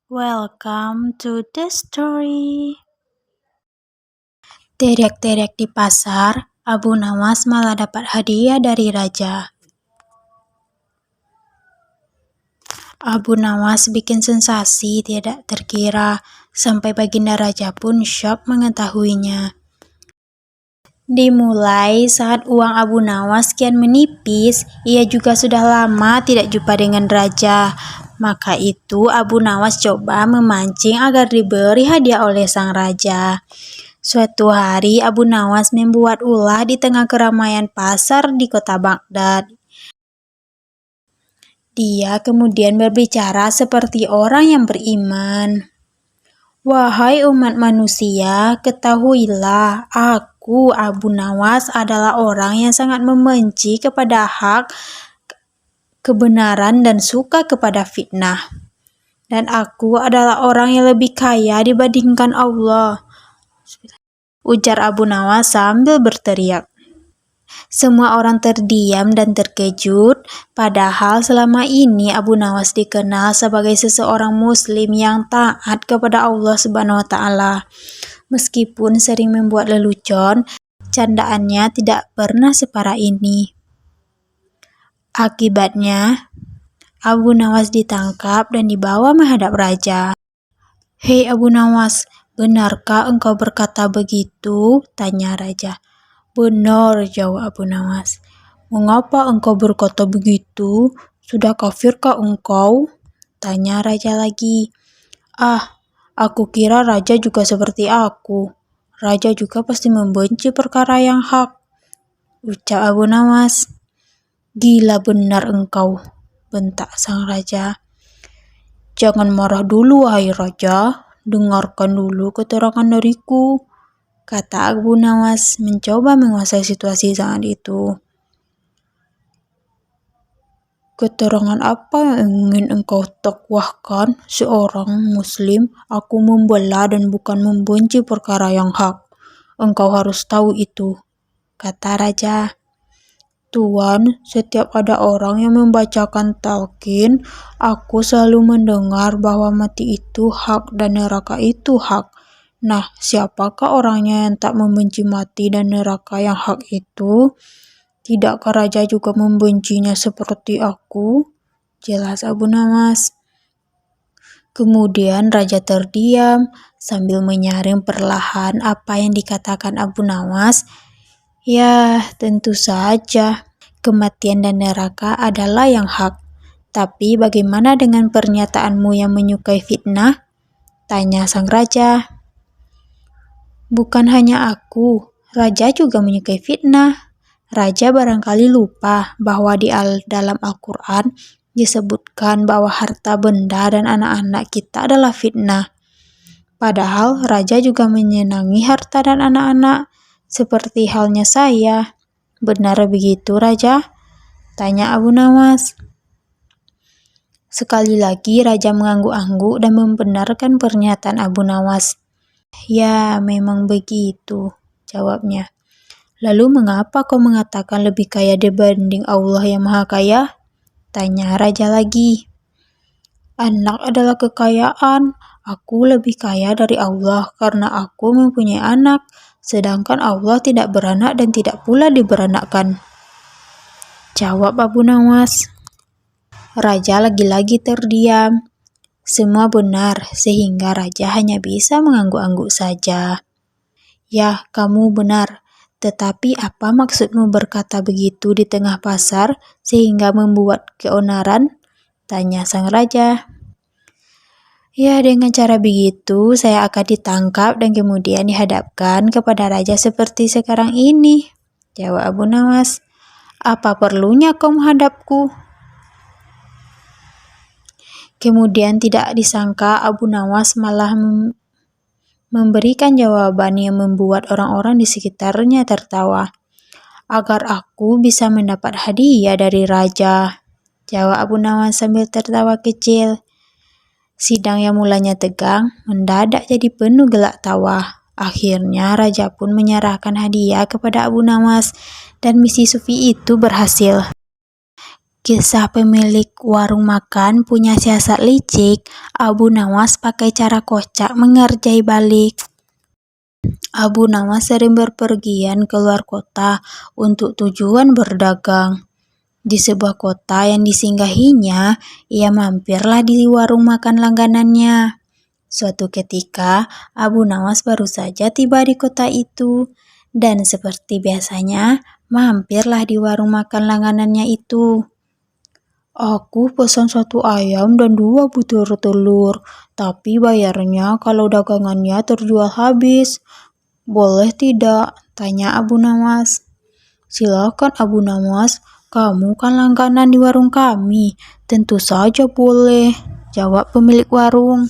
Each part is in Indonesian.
Welcome to the story. Teriak-teriak di pasar, Abu Nawas malah dapat hadiah dari raja. Abu Nawas bikin sensasi tidak terkira, sampai baginda raja pun syok mengetahuinya. Dimulai saat uang Abu Nawas kian menipis, ia juga sudah lama tidak jumpa dengan raja. Maka itu Abu Nawas coba memancing agar diberi hadiah oleh sang raja. Suatu hari Abu Nawas membuat ulah di tengah keramaian pasar di kota Baghdad. Dia kemudian berbicara seperti orang yang beriman. Wahai umat manusia, ketahuilah, aku Abu Nawas adalah orang yang sangat membenci kepada hak, kebenaran dan suka kepada fitnah. Dan aku adalah orang yang lebih kaya dibandingkan Allah, ujar Abu Nawas sambil berteriak. Semua orang terdiam dan terkejut, padahal selama ini Abu Nawas dikenal sebagai seseorang muslim yang taat kepada Allah Subhanahu wa taala. Meskipun sering membuat lelucon, candaannya tidak pernah separah ini. Akibatnya, Abu Nawas ditangkap dan dibawa menghadap raja. "Hei Abu Nawas, benarkah engkau berkata begitu?" tanya raja. "Benar," jawab Abu Nawas. "Mengapa engkau berkata begitu? Sudah kafirkah engkau?" tanya raja lagi. "Ah, aku kira raja juga seperti aku. Raja juga pasti membenci perkara yang hak," ucap Abu Nawas. "Gila benar engkau," bentak sang raja. "Jangan marah dulu, wahai raja. Dengarkan dulu keterangan dariku," kata Abu Nawas mencoba menguasai situasi saat itu. "Keterangan apa yang ingin engkau dakwahkan? Seorang muslim, aku membela dan bukan membenci perkara yang hak. Engkau harus tahu itu," kata raja. "Tuan, setiap ada orang yang membacakan talqin, aku selalu mendengar bahwa mati itu hak dan neraka itu hak. Nah, siapakah orangnya yang tak membenci mati dan neraka yang hak itu? Tidakkah raja juga membencinya seperti aku?" jelas Abu Nawas. Kemudian raja terdiam sambil menyaring perlahan apa yang dikatakan Abu Nawas. Ya, tentu saja, kematian dan neraka adalah yang hak. Tapi bagaimana dengan pernyataanmu yang menyukai fitnah? Tanya sang raja. "Bukan hanya aku, raja juga menyukai fitnah. Raja barangkali lupa bahwa di dalam Al-Quran disebutkan bahwa harta benda dan anak-anak kita adalah fitnah. Padahal raja juga menyenangi harta dan anak-anak, seperti halnya saya. Benar begitu, raja?" tanya Abu Nawas. Sekali lagi raja mengangguk-angguk dan membenarkan pernyataan Abu Nawas. "Ya, memang begitu," jawabnya. "Lalu mengapa kau mengatakan lebih kaya dibanding Allah yang Maha Kaya?" tanya raja lagi. "Anak adalah kekayaan. Aku lebih kaya dari Allah karena aku mempunyai anak, sedangkan Allah tidak beranak dan tidak pula diberanakkan," jawab Abu Nawas. Raja lagi-lagi terdiam. Semua benar, sehingga raja hanya bisa mengangguk-angguk saja. "Ya, kamu benar. Tetapi apa maksudmu berkata begitu di tengah pasar sehingga membuat keonaran?" tanya sang raja. "Ya, dengan cara begitu saya akan ditangkap dan kemudian dihadapkan kepada raja seperti sekarang ini," jawab Abu Nawas. "Apa perlunya kau menghadapku?" Kemudian tidak disangka Abu Nawas malah memberikan jawaban yang membuat orang-orang di sekitarnya tertawa. "Agar aku bisa mendapat hadiah dari raja," jawab Abu Nawas sambil tertawa kecil. Sidang yang mulanya tegang mendadak jadi penuh gelak tawa. Akhirnya raja pun menyerahkan hadiah kepada Abu Nawas dan misi sufi itu berhasil. Kisah pemilik warung makan punya siasat licik. Abu Nawas pakai cara kocak mengerjai balik. Abu Nawas sering berpergian ke luar kota untuk tujuan berdagang. Di sebuah kota yang disinggahinya, ia mampirlah di warung makan langganannya. Suatu ketika, Abu Nawas baru saja tiba di kota itu, dan seperti biasanya, mampirlah di warung makan langganannya itu. Aku pesan 1 ayam dan 2 butir telur, tapi bayarnya kalau dagangannya terjual habis. Boleh tidak? Tanya Abu Nawas. Silakan Abu Nawas, kamu kan langganan di warung kami. Tentu saja boleh, jawab pemilik warung.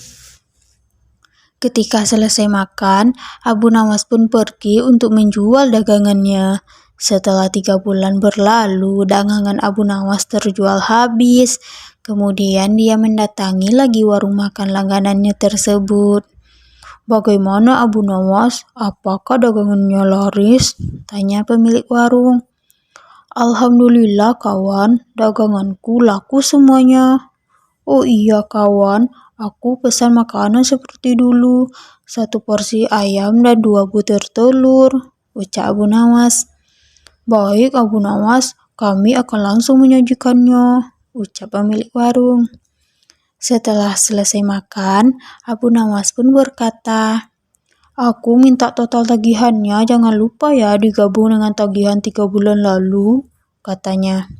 Ketika selesai makan, Abu Nawas pun pergi untuk menjual dagangannya. Setelah 3 bulan berlalu, dagangan Abu Nawas terjual habis. Kemudian dia mendatangi lagi warung makan langganannya tersebut. Bagaimana Abu Nawas? Apakah dagangannya laris? Tanya pemilik warung. Alhamdulillah kawan, daganganku laku semuanya. Oh iya kawan, aku pesan makanan seperti dulu. 1 porsi ayam dan 2 butir telur, ucap Abu Nawas. Baik Abu Nawas, kami akan langsung menyajikannya, ucap pemilik warung. Setelah selesai makan, Abu Nawas pun berkata, aku minta total tagihannya jangan lupa ya digabung dengan tagihan 3 bulan lalu, katanya.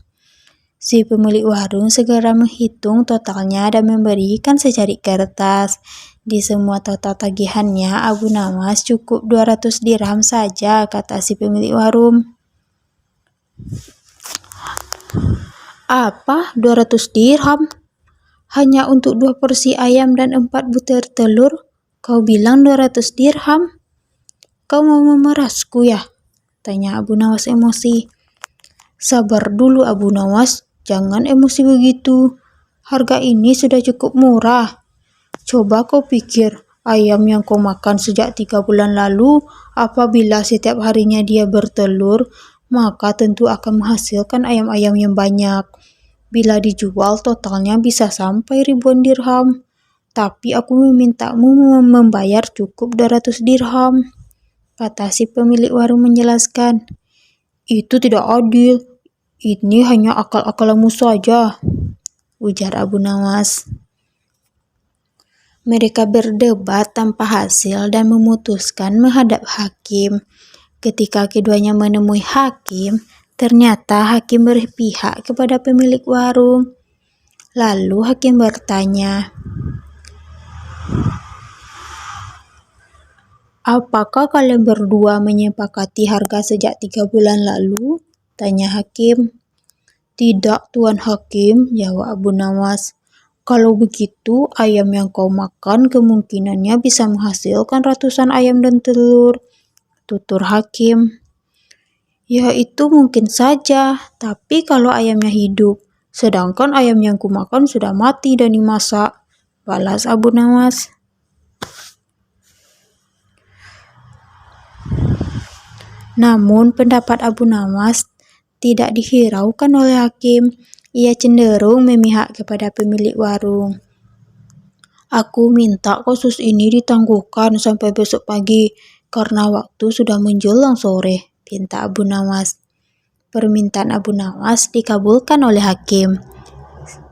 Si pemilik warung segera menghitung totalnya dan memberikan secari kertas. Di semua total tagihannya, Abu Nawas cukup 200 dirham saja, kata si pemilik warung. Apa 200 dirham? Hanya untuk 2 porsi ayam dan 4 butir telur? Kau bilang 200 dirham? Kau mau memerasku ya? Tanya Abu Nawas emosi. Sabar dulu Abu Nawas, jangan emosi begitu. Harga ini sudah cukup murah. Coba kau pikir, ayam yang kau makan sejak 3 bulan lalu, apabila setiap harinya dia bertelur, maka tentu akan menghasilkan ayam-ayam yang banyak. Bila dijual, totalnya bisa sampai ribuan dirham. Tapi aku memintamu membayar cukup 200 dirham, kata si pemilik warung menjelaskan. Itu tidak adil. Ini hanya akal-akalanmu saja, ujar Abu Nawas. Mereka berdebat tanpa hasil dan memutuskan menghadap hakim. Ketika keduanya menemui hakim, ternyata hakim berpihak kepada pemilik warung. Lalu hakim bertanya, apakah kalian berdua menyepakati harga sejak 3 bulan lalu? Tanya hakim. Tidak, Tuan Hakim, jawab Abu Nawas. Kalau begitu, ayam yang kau makan kemungkinannya bisa menghasilkan ratusan ayam dan telur, tutur hakim. Ya itu mungkin saja, tapi kalau ayamnya hidup, sedangkan ayam yang kumakan sudah mati dan dimasak, balas Abu Nawas. Namun pendapat Abu Nawas tidak dihiraukan oleh hakim. Ia cenderung memihak kepada pemilik warung. Aku minta kasus ini ditangguhkan sampai besok pagi, karena waktu sudah menjelang sore, pinta Abu Nawas. Permintaan Abu Nawas dikabulkan oleh hakim.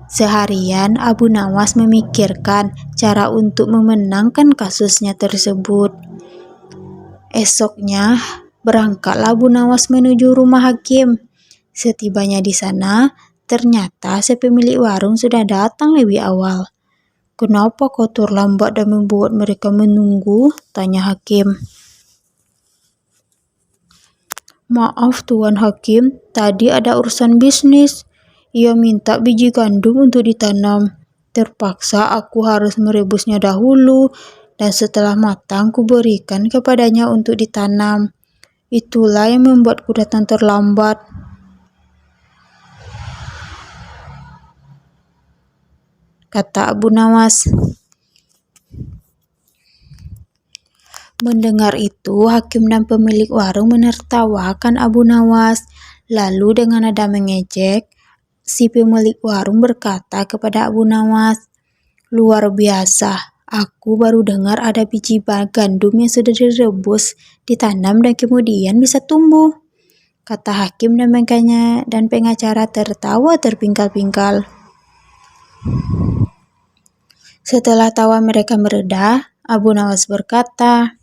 Seharian Abu Nawas memikirkan cara untuk memenangkan kasusnya tersebut. Esoknya, berangkatlah Abu Nawas menuju rumah hakim. Setibanya di sana, ternyata si pemilik warung sudah datang lebih awal. Kenapa kau terlambat dan membuat mereka menunggu? Tanya hakim. Maaf Tuan Hakim, tadi ada urusan bisnis. Ia minta biji gandum untuk ditanam. Terpaksa aku harus merebusnya dahulu, dan setelah matang kuberikan kepadanya untuk ditanam. Itulah yang membuatku datang terlambat, kata Abu Nawas. Mendengar itu, hakim dan pemilik warung menertawakan Abu Nawas. Lalu dengan nada mengejek, Si pemilik warung berkata kepada Abu Nawas, "Luar biasa, aku baru dengar ada biji gandum yang sudah direbus, ditanam dan kemudian bisa tumbuh," kata hakim dan pengacara tertawa terpingkal-pingkal. Setelah tawa mereka mereda, Abu Nawas berkata,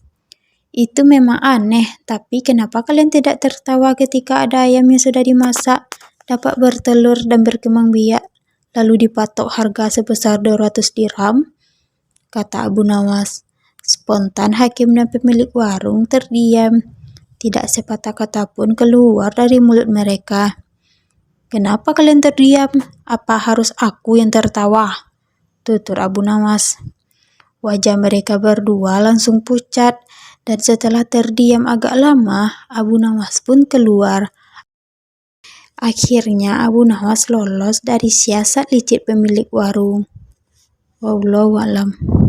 "Itu memang aneh, tapi kenapa kalian tidak tertawa ketika ada ayam yang sudah dimasak, dapat bertelur dan berkembang biak, lalu dipatok harga sebesar 200 dirham?" kata Abu Nawas. Spontan hakim dan pemilik warung terdiam. Tidak sepatah kata pun keluar dari mulut mereka. "Kenapa kalian terdiam? Apa harus aku yang tertawa?" tutur Abu Nawas. Wajah mereka berdua langsung pucat, dan setelah terdiam agak lama, Abu Nawas pun keluar. Akhirnya Abu Nawas lolos dari siasat licik pemilik warung. Wallahu a'lam.